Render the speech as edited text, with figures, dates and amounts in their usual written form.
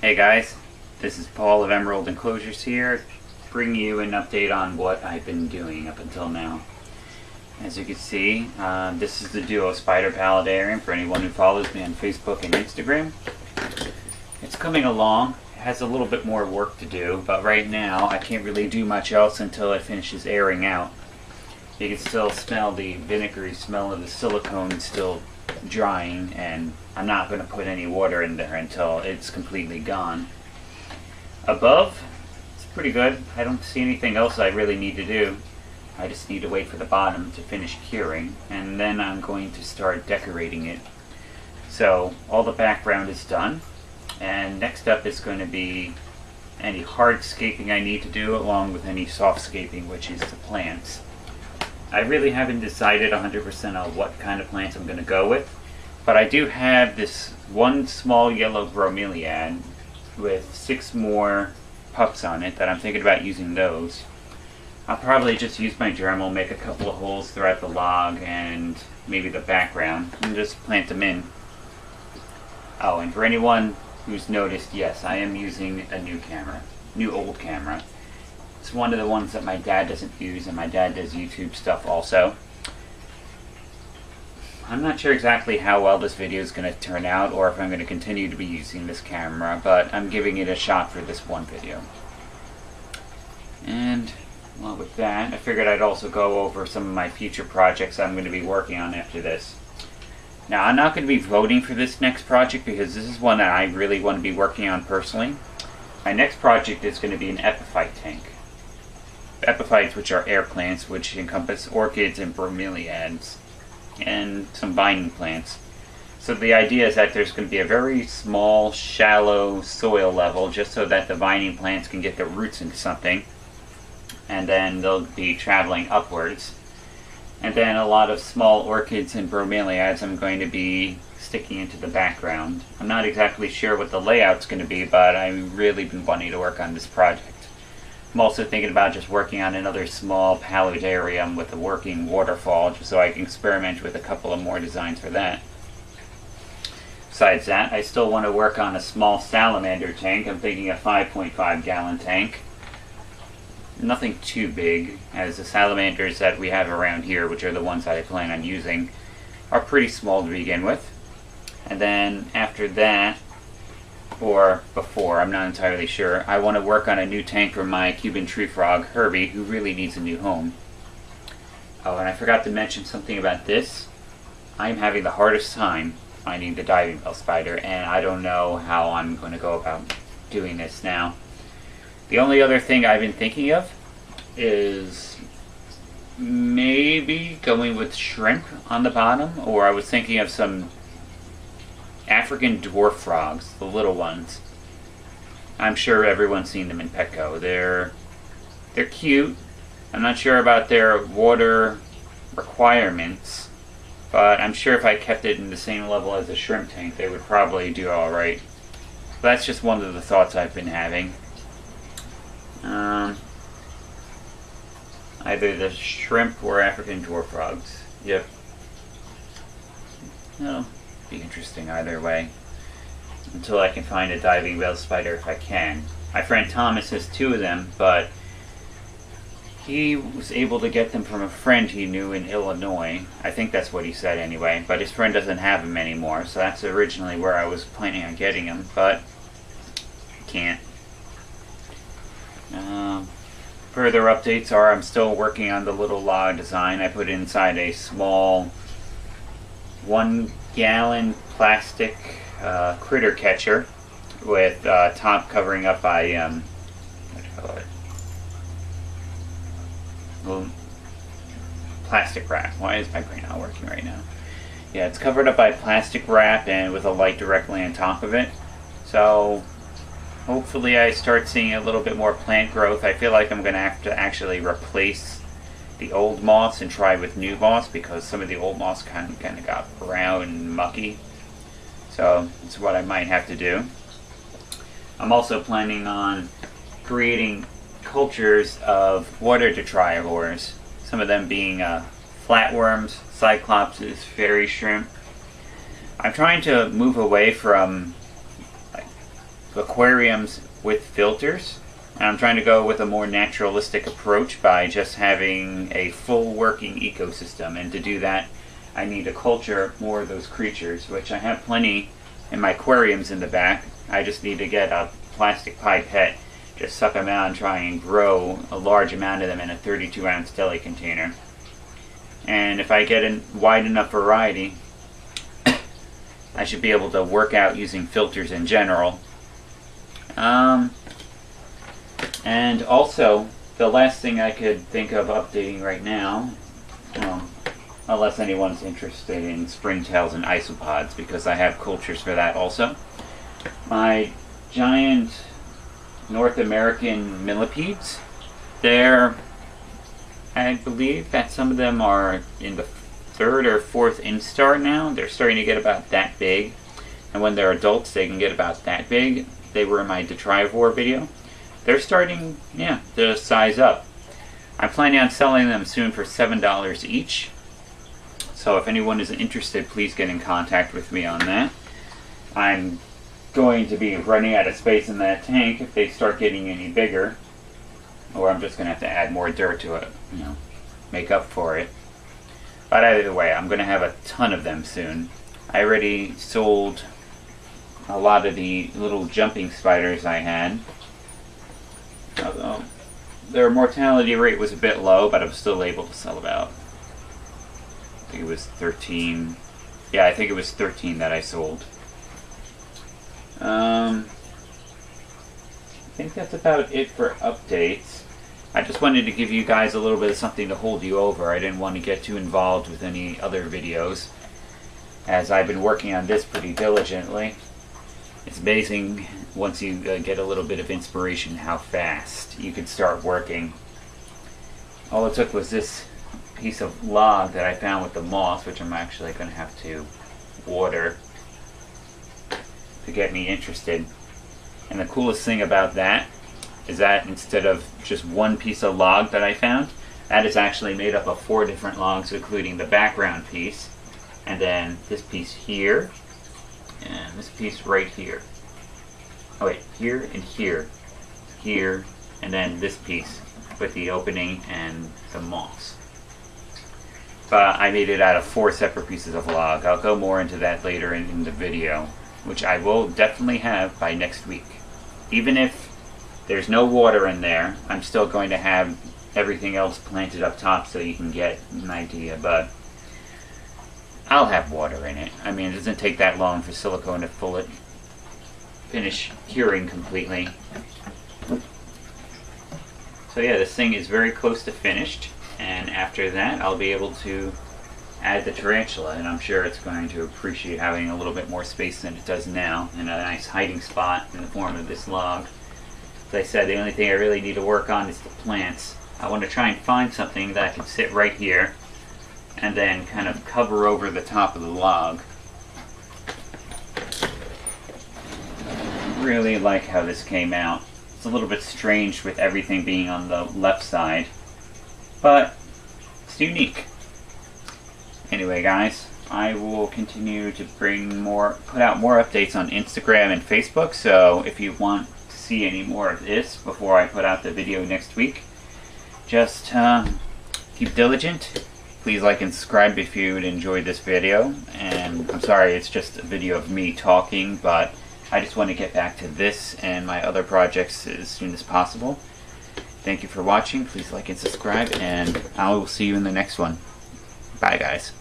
Hey guys, this is Paul of Emerald Enclosures here, bringing you an update on what I've been doing up until now. As you can see, this is the Duo Spider Paludarium for anyone who follows me on Facebook and Instagram. It's coming along. It has a little bit more work to do, but right now I can't really do much else until it finishes airing out. You can still smell the vinegary smell of the silicone still drying, and I'm not going to put any water in there until it's completely gone. Above, it's pretty good. I don't see anything else I really need to do. I just need to wait for the bottom to finish curing, and then I'm going to start decorating it. So all the background is done, and next up is going to be any hardscaping I need to do, along with any softscaping, which is the plants. I really haven't decided 100% on what kind of plants I'm going to go with, but I do have this one small yellow bromeliad with 6 more pups on it that I'm thinking about using those. I'll probably just use my Dremel, make a couple of holes throughout the log and maybe the background, and just plant them in. Oh, and for anyone who's noticed, yes, I am using a new old camera. It's one of the ones that my dad doesn't use, and my dad does YouTube stuff also. I'm not sure exactly how well this video is going to turn out, or if I'm going to continue to be using this camera, but I'm giving it a shot for this one video. And, well, with that, I figured I'd also go over some of my future projects I'm going to be working on after this. Now, I'm not going to be voting for this next project because this is one that I really want to be working on personally. My next project is going to be an epiphyte tank. Epiphytes, which are air plants, which encompass orchids and bromeliads, and some vining plants. So the idea is that there's going to be a very small, shallow soil level, just so that the vining plants can get their roots into something, and then they'll be traveling upwards. And then a lot of small orchids and bromeliads I'm going to be sticking into the background. I'm not exactly sure what the layout's going to be, but I've really been wanting to work on this project. I'm also thinking about just working on another small paludarium with a working waterfall, just so I can experiment with a couple of more designs for that. Besides that, I still want to work on a small salamander tank. I'm thinking a 5.5 gallon tank. Nothing too big, as the salamanders that we have around here, which are the ones that I plan on using, are pretty small to begin with. And then after that, or before, I'm not entirely sure, I want to work on a new tank for my Cuban tree frog, Herbie, who really needs a new home. Oh, and I forgot to mention something about this. I'm having the hardest time finding the diving bell spider, and I don't know how I'm going to go about doing this now. The only other thing I've been thinking of is maybe going with shrimp on the bottom, or I was thinking of some African dwarf frogs, the little ones. I'm sure everyone's seen them in Petco. They're cute. I'm not sure about their water requirements, but I'm sure if I kept it in the same level as a shrimp tank, they would probably do alright. That's just one of the thoughts I've been having. Either the shrimp or African dwarf frogs. Yep. Well, be interesting either way, until I can find a diving bell spider if I can. My friend Thomas has 2 of them, but he was able to get them from a friend he knew in Illinois. I think that's what he said anyway, but his friend doesn't have them anymore, so that's originally where I was planning on getting them, but can't. Further updates are I'm still working on the little log design I put inside a small 1 gallon plastic critter catcher with top covering up by what do you call it? Well, plastic wrap. Why is my brain not working right now? Yeah, it's covered up by plastic wrap and with a light directly on top of it. So hopefully I start seeing a little bit more plant growth. I feel like I'm going to have to actually replace the old moss and try with new moss, because some of the old moss kind of got brown and mucky. So that's what I might have to do. I'm also planning on creating cultures of water detritivores, some of them being flatworms, cyclopses, fairy shrimp. I'm trying to move away from aquariums with filters. And I'm trying to go with a more naturalistic approach by just having a full working ecosystem. And to do that, I need to culture more of those creatures, which I have plenty in my aquariums in the back. I just need to get a plastic pipette, just suck them out and try and grow a large amount of them in a 32-ounce deli container. And if I get a wide enough variety, I should be able to work out using filters in general. And also, the last thing I could think of updating right now, unless anyone's interested in springtails and isopods, because I have cultures for that also. My giant North American millipedes, I believe that some of them are in the 3rd or 4th instar now. They're starting to get about that big, and when they're adults they can get about that big. They were in my detrivore video. They're starting, to size up. I'm planning on selling them soon for $7 each. So if anyone is interested, please get in contact with me on that. I'm going to be running out of space in that tank if they start getting any bigger. Or I'm just going to have to add more dirt to it, make up for it. But either way, I'm going to have a ton of them soon. I already sold a lot of the little jumping spiders I had. Although their mortality rate was a bit low, but I was still able to sell about, I think it was 13. Yeah, I think it was 13 that I sold. I think that's about it for updates. I just wanted to give you guys a little bit of something to hold you over. I didn't want to get too involved with any other videos, as I've been working on this pretty diligently. It's amazing once you get a little bit of inspiration how fast you can start working. All it took was this piece of log that I found with the moss, which I'm actually going to have to water to get me interested. And the coolest thing about that is that instead of just one piece of log that I found, that is actually made up of 4 different logs, including the background piece, and then this piece here, and this piece right here. Oh wait, here and here, here, and then this piece with the opening and the moss. But I made it out of 4 separate pieces of log. I'll go more into that later in the video, which I will definitely have by next week. Even if there's no water in there, I'm still going to have everything else planted up top so you can get an idea, but I'll have water in it. I mean, it doesn't take that long for silicone to finish curing completely. So yeah, this thing is very close to finished, and after that I'll be able to add the tarantula, and I'm sure it's going to appreciate having a little bit more space than it does now, and a nice hiding spot in the form of this log. As I said, the only thing I really need to work on is the plants. I want to try and find something that can sit right here and then kind of cover over the top of the log. I really like how this came out. It's a little bit strange with everything being on the left side, but it's unique. Anyway guys, I will continue to put out more updates on Instagram and Facebook, so if you want to see any more of this before I put out the video next week, just keep diligent. Please like and subscribe if you enjoyed this video, and I'm sorry it's just a video of me talking, but I just want to get back to this and my other projects as soon as possible. Thank you for watching. Please like and subscribe, and I will see you in the next one. Bye guys.